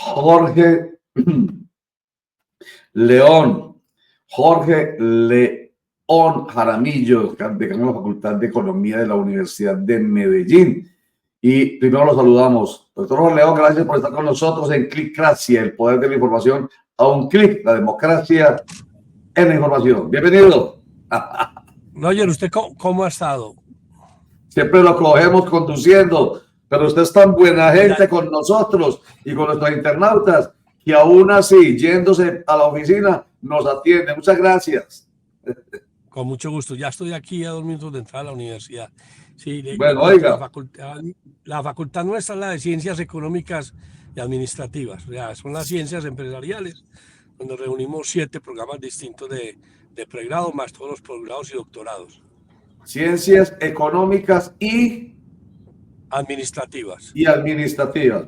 Jorge León, Jorge León Jaramillo, decano de la Facultad de Economía de la Universidad de Medellín. Y primero lo saludamos. Doctor Jorge León, gracias por estar con nosotros en Clicracia, el poder de la información a un clic, la democracia en la información. Bienvenido. Roger, ¿usted cómo ha estado? Siempre lo cogemos conduciendo, pero usted es tan buena gente con nosotros y con nuestros internautas que aún así, yéndose a la oficina, nos atiende. Muchas gracias. Con mucho gusto. Ya estoy aquí a 2 minutos de entrar a la universidad. Sí, bueno, oiga. La facultad nuestra es la de Ciencias Económicas y Administrativas. O sea, son las ciencias empresariales, donde reunimos 7 programas distintos de pregrado, más todos los posgrados y doctorados. Ciencias Económicas y Administrativas.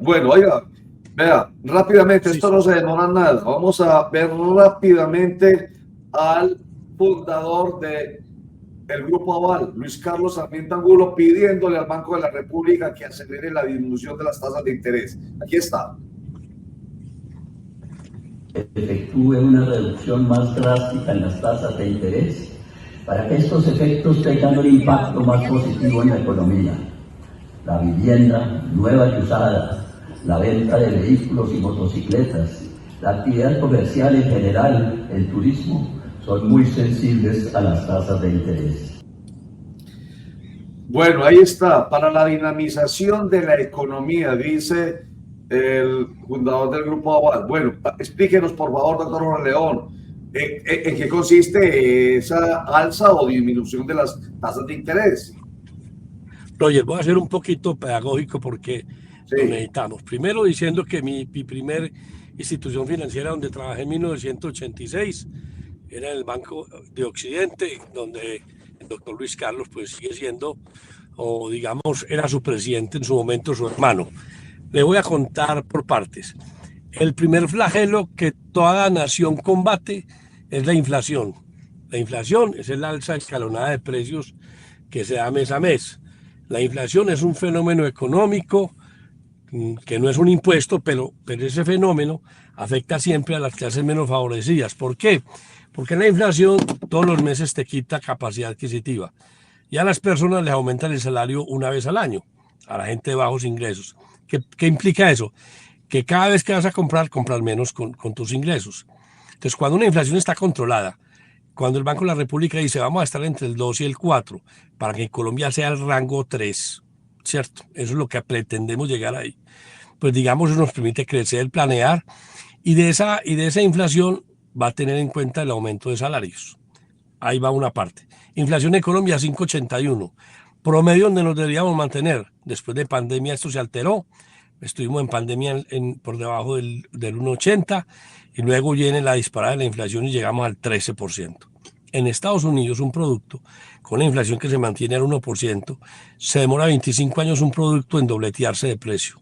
Bueno, oiga, vea, rápidamente, sí, esto no se demora nada. Vamos a ver rápidamente al fundador del Grupo Aval, Luis Carlos Sarmiento Angulo, pidiéndole al Banco de la República que acelere la disminución de las tasas de interés. Aquí está. Efectúe una reducción más drástica en las tasas de interés para que estos efectos tengan un impacto más positivo en la economía. La vivienda nueva y usada, la venta de vehículos y motocicletas, la actividad comercial en general, el turismo, son muy sensibles a las tasas de interés. Bueno, ahí está. Para la dinamización de la economía, dice el fundador del Grupo Aval. Bueno, explíquenos, por favor, doctor Jorge León, ¿en qué consiste esa alza o disminución de las tasas de interés? Roger, voy a ser un poquito pedagógico porque lo necesitamos. Primero diciendo que mi primer institución financiera donde trabajé en 1986 era en el Banco de Occidente, donde el doctor Luis Carlos pues sigue siendo, o digamos, era su presidente en su momento, su hermano. Le voy a contar por partes. El primer flagelo que toda nación combate es la inflación. La inflación es el alza escalonada de precios que se da mes a mes. La inflación es un fenómeno económico que no es un impuesto, pero ese fenómeno afecta siempre a las clases menos favorecidas. ¿Por qué? Porque la inflación todos los meses te quita capacidad adquisitiva y a las personas les aumentan el salario una vez al año, a la gente de bajos ingresos. ¿Qué implica eso? Que cada vez que vas a comprar, compras menos con tus ingresos. Entonces, cuando una inflación está controlada, cuando el Banco de la República dice vamos a estar entre el 2 y el 4 para que Colombia sea el rango 3, ¿cierto? Eso es lo que pretendemos llegar ahí. Pues digamos, eso nos permite crecer, planear y de esa inflación va a tener en cuenta el aumento de salarios. Ahí va una parte. Inflación en Colombia 5,81. Promedio donde nos deberíamos mantener. Después de pandemia esto se alteró. Estuvimos en pandemia por debajo del 1,80 y luego viene la disparada de la inflación y llegamos al 13%. En Estados Unidos un producto con la inflación que se mantiene al 1%, se demora 25 años un producto en dobletearse de precio.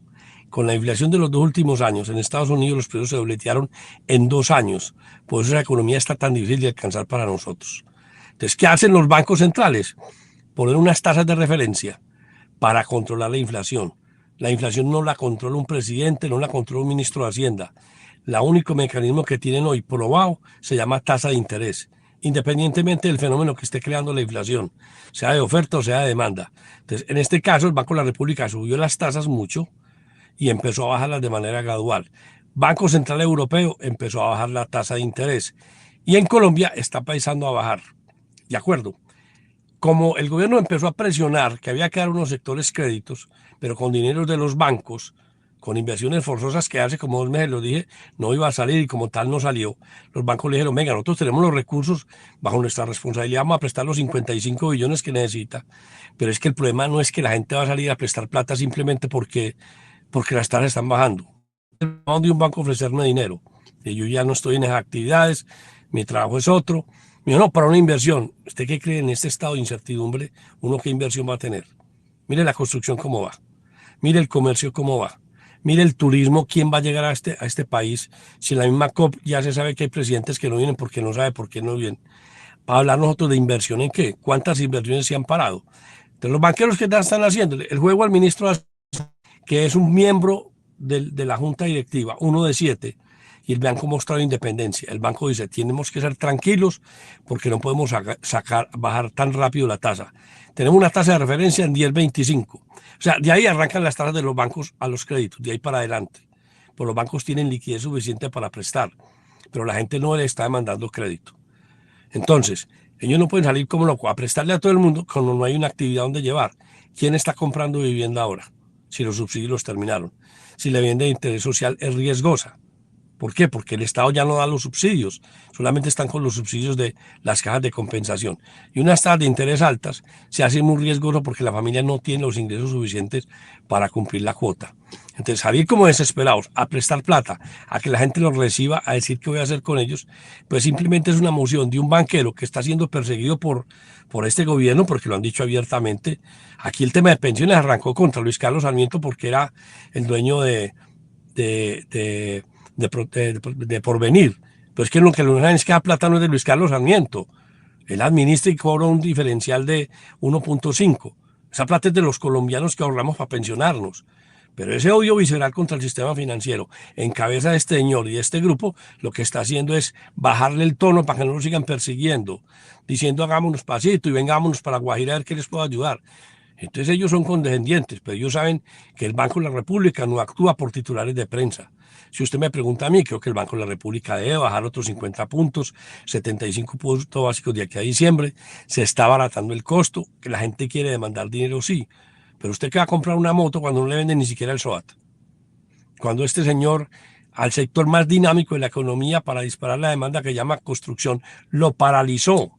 Con la inflación de los 2 últimos años, en Estados Unidos los precios se dobletearon en 2 años. Por eso la economía está tan difícil de alcanzar para nosotros. Entonces, ¿qué hacen los bancos centrales? Poner unas tasas de referencia para controlar la inflación. La inflación no la controla un presidente, no la controla un ministro de Hacienda. El único mecanismo que tienen hoy probado se llama tasa de interés, independientemente del fenómeno que esté creando la inflación, sea de oferta o sea de demanda. Entonces, en este caso, el Banco de la República subió las tasas mucho y empezó a bajarlas de manera gradual. Banco Central Europeo empezó a bajar la tasa de interés y en Colombia está empezando a bajar. ¿De acuerdo? Como el gobierno empezó a presionar que había que dar unos sectores créditos, pero con dinero de los bancos, con inversiones forzosas que hace como 2 meses lo dije, no iba a salir y como tal no salió. Los bancos le dijeron, venga, nosotros tenemos los recursos bajo nuestra responsabilidad, vamos a prestar los 55 billones que necesita. Pero es que el problema no es que la gente va a salir a prestar plata simplemente porque las tasas están bajando. No de un banco ofrecerme dinero. Y yo ya no estoy en esas actividades, mi trabajo es otro. No, para una inversión. ¿Usted qué cree en este estado de incertidumbre? ¿Uno qué inversión va a tener? Mire la construcción cómo va. Mire el comercio cómo va. Mire el turismo, quién va a llegar a este país. Si en la misma COP ya se sabe que hay presidentes que no vienen porque no sabe por qué no vienen. Para hablar nosotros de inversión en qué, cuántas inversiones se han parado. Entonces los banqueros que están haciendo el juego al ministro que es un miembro de la junta directiva, uno de 7, y el banco mostrado independencia. El banco dice, tenemos que ser tranquilos porque no podemos bajar tan rápido la tasa. Tenemos una tasa de referencia en 10.25. O sea, de ahí arrancan las tasas de los bancos a los créditos, de ahí para adelante. Pues los bancos tienen liquidez suficiente para prestar, pero la gente no le está demandando crédito. Entonces, ellos no pueden salir como locos a prestarle a todo el mundo cuando no hay una actividad donde llevar. ¿Quién está comprando vivienda ahora? Si los subsidios los terminaron. Si la vivienda de interés social es riesgosa. ¿Por qué? Porque el Estado ya no da los subsidios, solamente están con los subsidios de las cajas de compensación. Y unas tasas de interés altas se hace muy riesgoso porque la familia no tiene los ingresos suficientes para cumplir la cuota. Entonces, salir como desesperados a prestar plata, a que la gente los reciba, a decir qué voy a hacer con ellos, pues simplemente es una moción de un banquero que está siendo perseguido por este gobierno, porque lo han dicho abiertamente. Aquí el tema de pensiones arrancó contra Luis Carlos Sarmiento porque era el dueño de Porvenir. Pero es que lo que no saben es que la plata no es de Luis Carlos Sarmiento. Él administra y cobra un diferencial de 1.5. Esa plata es de los colombianos que ahorramos para pensionarnos. Pero ese odio visceral contra el sistema financiero, en cabeza de este señor y de este grupo, lo que está haciendo es bajarle el tono para que no nos sigan persiguiendo, diciendo hagámonos pasito y vengámonos para la Guajira a ver qué les puedo ayudar. Entonces ellos son condescendientes, pero ellos saben que el Banco de la República no actúa por titulares de prensa. Si usted me pregunta a mí, creo que el Banco de la República debe bajar otros 50 puntos, 75 puntos básicos de aquí a diciembre. Se está abaratando el costo, que la gente quiere demandar dinero, sí. Pero usted que va a comprar una moto cuando no le venden ni siquiera el SOAT. Cuando este señor, al sector más dinámico de la economía para disparar la demanda que llama construcción, lo paralizó.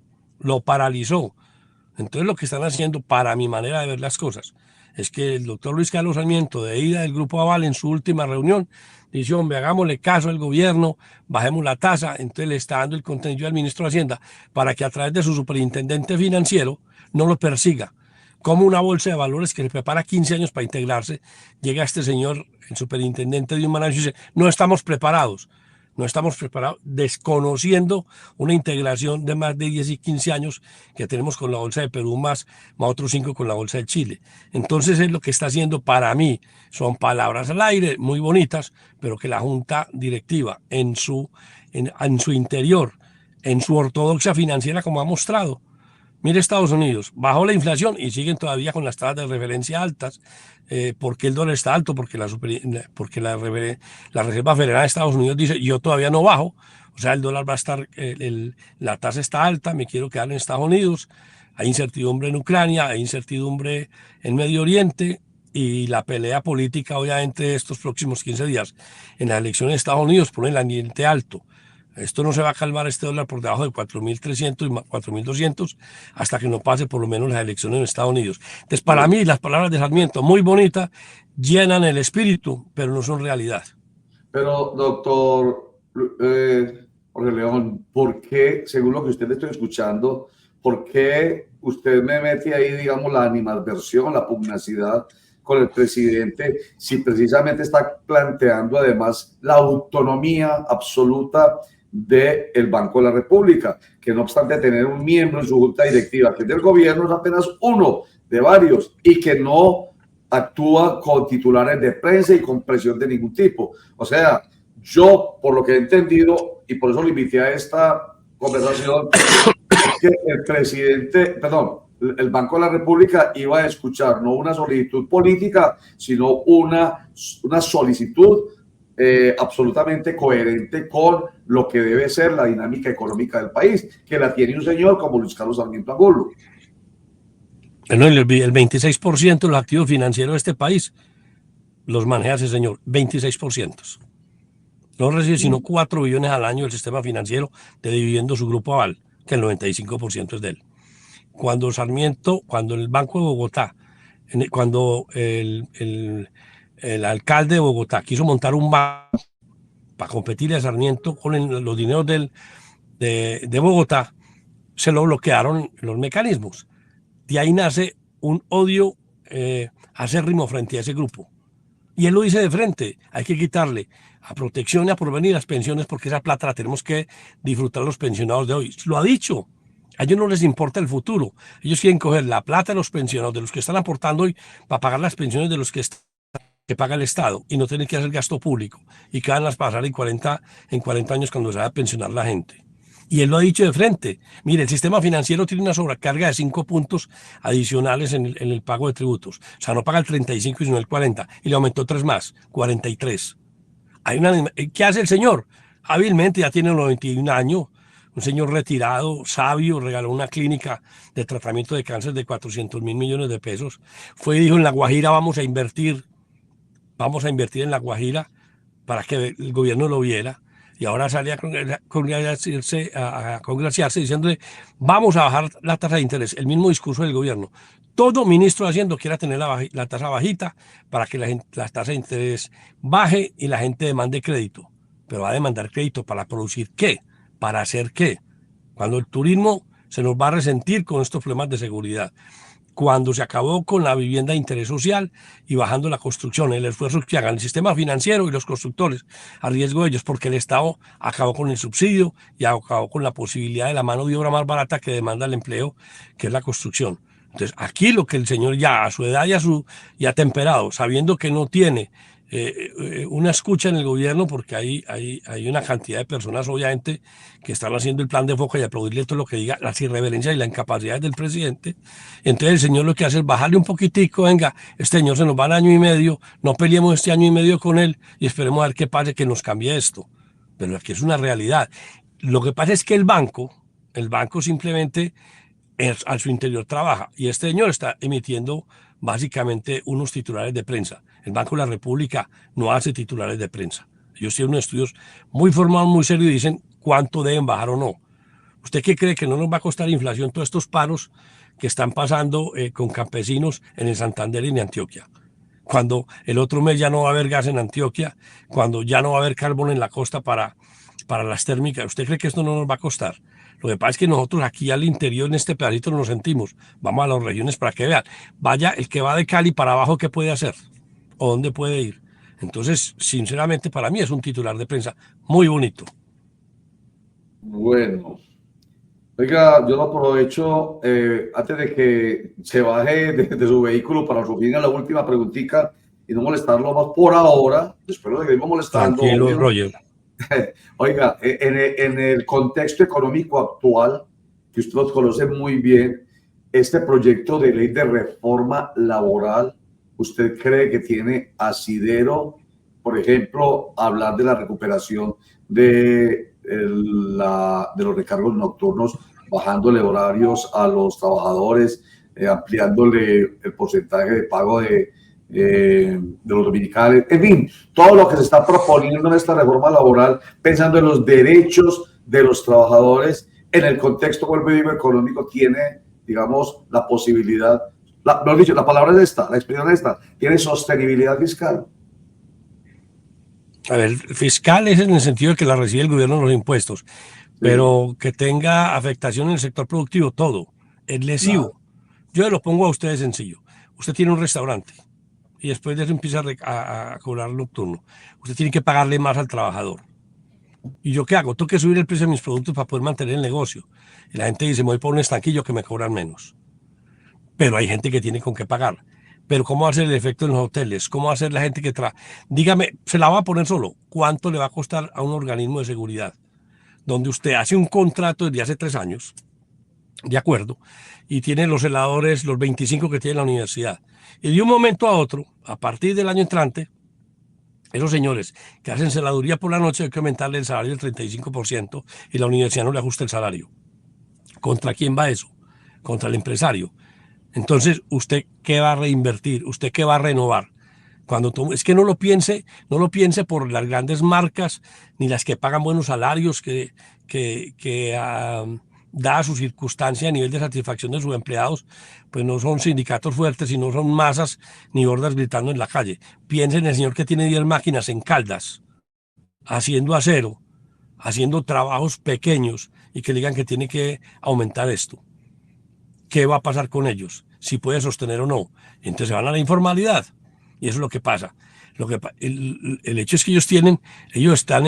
Entonces lo que están haciendo, para mi manera de ver las cosas, es que el doctor Luis Carlos Sarmiento, de ida del Grupo Aval en su última reunión, dice, hombre, hagámosle caso al gobierno, bajemos la tasa. Entonces le está dando el contenido al ministro de Hacienda para que a través de su superintendente financiero no lo persiga. Como una bolsa de valores que se prepara 15 años para integrarse, llega este señor, el superintendente de Human Rights, y dice, no estamos preparados, desconociendo una integración de más de 10 y 15 años que tenemos con la Bolsa de Perú, más otros 5 con la Bolsa de Chile. Entonces es lo que está haciendo, para mí, son palabras al aire, muy bonitas, pero que la Junta Directiva en su interior, en su ortodoxia financiera, como ha mostrado. Mire Estados Unidos, bajó la inflación y siguen todavía con las tasas de referencia altas. ¿Por qué el dólar está alto? Porque la Reserva Federal de Estados Unidos dice, yo todavía no bajo. O sea, el dólar va a estar, la tasa está alta, me quiero quedar en Estados Unidos. Hay incertidumbre en Ucrania, hay incertidumbre en Medio Oriente, y la pelea política, obviamente, estos próximos 15 días en las elecciones de Estados Unidos pone el ambiente alto. Esto no se va a calmar, este dólar por debajo de 4.300 y 4.200 hasta que no pase por lo menos las elecciones en Estados Unidos. Entonces, para mí, las palabras de Sarmiento, muy bonitas, llenan el espíritu, pero no son realidad. Pero, doctor Jorge León, ¿por qué, según lo que usted le estoy escuchando, por qué usted me mete ahí, digamos, la animadversión, la pugnacidad con el presidente, si precisamente está planteando además la autonomía absoluta del Banco de la República, que no obstante tener un miembro en su junta directiva, que del gobierno es apenas uno de varios y que no actúa con titulares de prensa y con presión de ningún tipo? O sea, yo, por lo que he entendido, y por eso lo invité a esta conversación, es que el presidente, perdón, el Banco de la República iba a escuchar no una solicitud política, sino una solicitud absolutamente coherente con lo que debe ser la dinámica económica del país, que la tiene un señor como Luis Carlos Sarmiento Angulo. Bueno, el 26% de los activos financieros de este país los maneja ese señor, 26%. No recibe sino 4 billones al año del sistema financiero, dividiendo su Grupo Aval, que el 95% es de él. Cuando el Banco de Bogotá, cuando el alcalde de Bogotá quiso montar un banco para competirle a Sarmiento con los dineros de Bogotá, se lo bloquearon los mecanismos. De ahí nace un odio acérrimo frente a ese grupo. Y él lo dice de frente, hay que quitarle a Protección y a Porvenir las pensiones porque esa plata la tenemos que disfrutar los pensionados de hoy. Lo ha dicho. A ellos no les importa el futuro. Ellos quieren coger la plata de los pensionados, de los que están aportando hoy, para pagar las pensiones de los que están que paga el Estado y no tiene que hacer gasto público y que van a pasar en 40 años cuando se va a pensionar la gente. Y él lo ha dicho de frente. Mire, el sistema financiero tiene una sobrecarga de 5 puntos adicionales en el pago de tributos. O sea, no paga el 35, sino el 40. Y le aumentó 3 más, 43. ¿Qué hace el señor? Hábilmente, ya tiene 91 años, un señor retirado, sabio, regaló una clínica de tratamiento de cáncer de 400.000 millones de pesos. Fue y dijo, en La Guajira vamos a invertir en La Guajira para que el gobierno lo viera. Y ahora sale a congraciarse diciéndole, vamos a bajar la tasa de interés. El mismo discurso del gobierno. Todo ministro de Hacienda quiera tener la tasa bajita para que la tasa de interés baje y la gente demande crédito. Pero va a demandar crédito para producir ¿qué? ¿Para hacer qué? Cuando el turismo se nos va a resentir con estos problemas de seguridad. Cuando se acabó con la vivienda de interés social y bajando la construcción, el esfuerzo que hagan el sistema financiero y los constructores a riesgo de ellos, porque el Estado acabó con el subsidio y acabó con la posibilidad de la mano de obra más barata que demanda el empleo, que es la construcción. Entonces, aquí lo que el señor ya a su edad y a temperado, sabiendo que no tiene una escucha en el gobierno, porque hay una cantidad de personas obviamente que están haciendo el plan de Foca y aplaudirle todo lo que diga, las irreverencias y la incapacidad del presidente. Entonces el señor lo que hace es bajarle un poquitico, venga, este señor se nos va al año y medio, no peleemos este año y medio con él y esperemos a ver qué pasa, que nos cambie esto. Pero aquí es una realidad. Lo que pasa es que el banco simplemente a su interior trabaja y este señor está emitiendo básicamente unos titulares de prensa. El Banco de la República no hace titulares de prensa. Ellos tienen unos estudios muy formados, muy serios y dicen cuánto deben bajar o no. ¿Usted qué cree que no nos va a costar inflación todos estos paros que están pasando con campesinos en el Santander y en Antioquia? Cuando el otro mes ya no va a haber gas en Antioquia, cuando ya no va a haber carbón en la costa para las térmicas. ¿Usted cree que esto no nos va a costar? Lo que pasa es que nosotros aquí al interior, en este pedacito, no nos sentimos. Vamos a las regiones para que vean. Vaya, el que va de Cali para abajo, ¿qué puede hacer? ¿O dónde puede ir? Entonces, sinceramente, para mí es un titular de prensa muy bonito. Bueno, oiga, yo lo aprovecho antes de que se baje de su vehículo para su fin a la última preguntita y no molestarlo más por ahora. Espero que seguimos molestando. Tranquilo, Roger. Oiga, en el contexto económico actual, que usted los conoce muy bien, este proyecto de ley de reforma laboral, ¿usted cree que tiene asidero, por ejemplo, hablar de la recuperación de los recargos nocturnos, bajándole horarios a los trabajadores, ampliándole el porcentaje de pago de los dominicales, en fin, todo lo que se está proponiendo en esta reforma laboral, pensando en los derechos de los trabajadores, en el contexto, vuelvo y digo, económico, tiene, digamos, la posibilidad, lo he dicho, la palabra es esta, la expresión es esta, tiene sostenibilidad fiscal. A ver, fiscal es en el sentido de que la recibe el gobierno de los impuestos, sí, pero que tenga afectación en el sector productivo, todo, es lesivo. Claro. Yo lo pongo a usted sencillo. Usted tiene un restaurante y después de eso empieza a cobrar nocturno. Usted tiene que pagarle más al trabajador. ¿Y yo qué hago? Tengo que subir el precio de mis productos para poder mantener el negocio. Y la gente dice, me voy por un estanquillo que me cobran menos. Pero hay gente que tiene con qué pagar. Pero ¿cómo hacer el efecto en los hoteles? ¿Cómo hacer la gente que Dígame, se la va a poner solo. ¿Cuánto le va a costar a un organismo de seguridad? Donde usted hace un contrato desde hace 3 años, de acuerdo, y tiene los celadores, los 25 que tiene la universidad. Y de un momento a otro, a partir del año entrante, esos señores que hacen celaduría por la noche hay que aumentarle el salario del 35% y la universidad no le ajusta el salario. ¿Contra quién va eso? Contra el empresario. Entonces, ¿usted qué va a reinvertir? ¿Usted qué va a renovar? Es que no lo piense por las grandes marcas ni las que pagan buenos salarios dada su circunstancia a nivel de satisfacción de sus empleados, pues no son sindicatos fuertes y no son masas ni hordas gritando en la calle. Piensen en el señor que tiene 10 máquinas en Caldas, haciendo acero, haciendo trabajos pequeños y que le digan que tiene que aumentar esto. ¿Qué va a pasar con ellos? Si puede sostener o no. Entonces se van a la informalidad. Y eso es lo que pasa. El hecho es que ellos están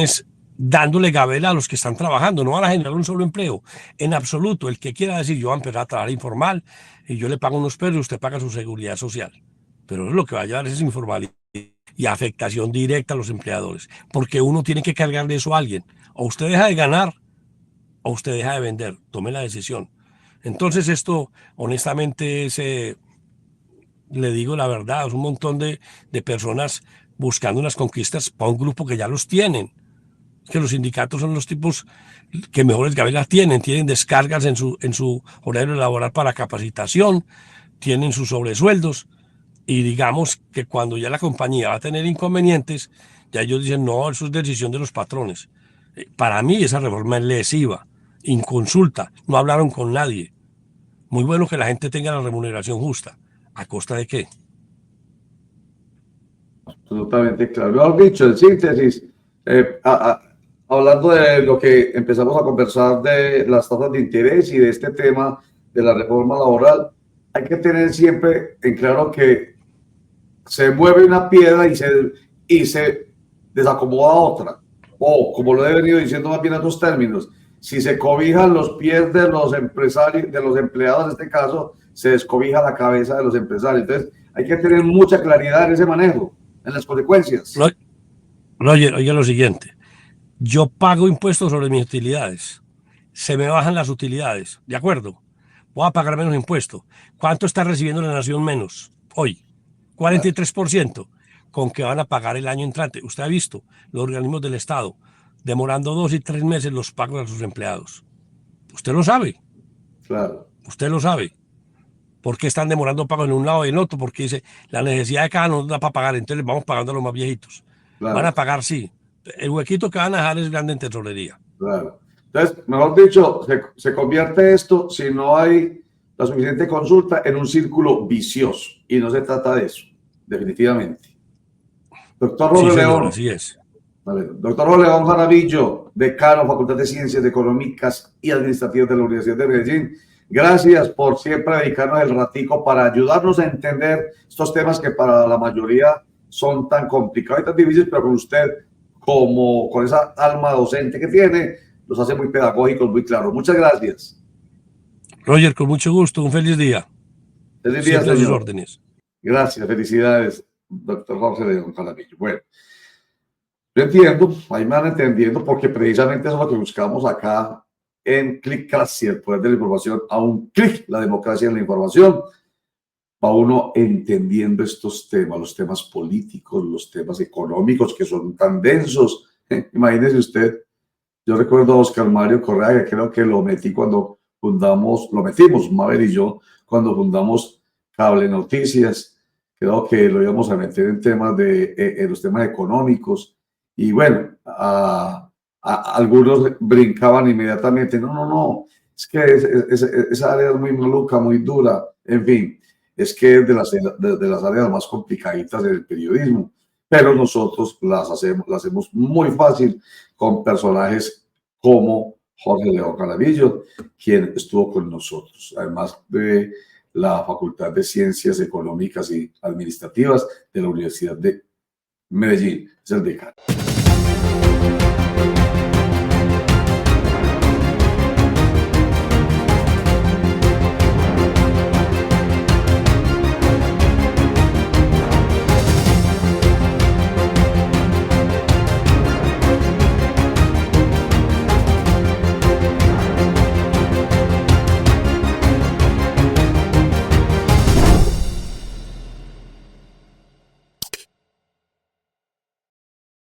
dándole gabela a los que están trabajando, no van a generar un solo empleo. En absoluto, el que quiera decir yo voy a empezar a trabajar informal y yo le pago unos pesos y usted paga su seguridad social. Pero eso es lo que va a llevar, es informalidad. y afectación directa a los empleadores, porque uno tiene que cargarle eso a alguien. O usted deja de ganar o usted deja de vender. Tome la decisión. Entonces esto, honestamente, le digo la verdad, es un montón de personas buscando unas conquistas para un grupo que ya los tienen. Que los sindicatos son los tipos que mejores gabelas tienen descargas en su horario laboral para capacitación, tienen sus sobresueldos, y digamos que cuando ya la compañía va a tener inconvenientes, ya ellos dicen, no, eso es decisión de los patrones. Para mí esa reforma es lesiva, inconsulta, no hablaron con nadie. Muy bueno que la gente tenga la remuneración justa. ¿A costa de qué? Absolutamente claro. Lo has dicho, en síntesis, hablando de lo que empezamos a conversar de las tasas de interés y de este tema de la reforma laboral, hay que tener siempre en claro que se mueve una piedra y se desacomoda otra. O, como lo he venido diciendo más bien en otros términos, si se cobijan los pies de los empresarios, de los empleados en este caso, se descobija la cabeza de los empresarios. Entonces, hay que tener mucha claridad en ese manejo, en las consecuencias. Roger, oiga lo siguiente. Yo pago impuestos sobre mis utilidades. Se me bajan las utilidades, ¿de acuerdo? Voy a pagar menos impuestos. ¿Cuánto está recibiendo la nación menos hoy? 43%. ¿Con qué van a pagar el año entrante? Usted ha visto los organismos del Estado demorando 2 y 3 meses los pagos a sus empleados. Usted lo sabe. Claro. Usted lo sabe. ¿Por qué están demorando pagos en un lado y en otro? Porque dice, la necesidad de cada no da para pagar, entonces les vamos pagando a los más viejitos. Claro. Van a pagar, sí. El huequito que van a dejar es grande en tesorería. Claro. Entonces, mejor dicho, se convierte esto, si no hay la suficiente consulta, en un círculo vicioso. Y no se trata de eso, definitivamente. Doctor Jorge León. Así es. Vale. Doctor Jorge León Jaramillo, decano, Facultad de Ciencias Económicas y Administrativas de la Universidad de Medellín. Gracias por siempre dedicarnos el ratico para ayudarnos a entender estos temas que para la mayoría son tan complicados y tan difíciles, pero con usted, como con esa alma docente que tiene, los hace muy pedagógicos, muy claros. Muchas gracias. Roger, con mucho gusto. Un feliz día. Feliz día, señor. a sus órdenes. Gracias, felicidades, doctor Jorge León Jaramillo. Bueno, yo entiendo, ahí me van entendiendo, porque precisamente eso es lo que buscamos acá en Clickcracy, el poder de la información a un clic, la democracia en la información. Va uno entendiendo estos temas, los temas políticos, los temas económicos que son tan densos. Imagínese usted, yo recuerdo a Oscar Mario Correa, que creo que lo metí cuando lo metimos, Mabel y yo, cuando fundamos Cable Noticias. Creo que lo íbamos a meter en temas en los temas económicos. Y bueno, algunos brincaban inmediatamente. No, es que esa área es muy maluca, muy dura. En fin, es que es de las áreas más complicaditas del periodismo. Pero nosotros las hacemos muy fácil con personajes como Jorge León Jaramillo, quien estuvo con nosotros, además de la Facultad de Ciencias Económicas y Administrativas de la Universidad de Medellín. Es el decano.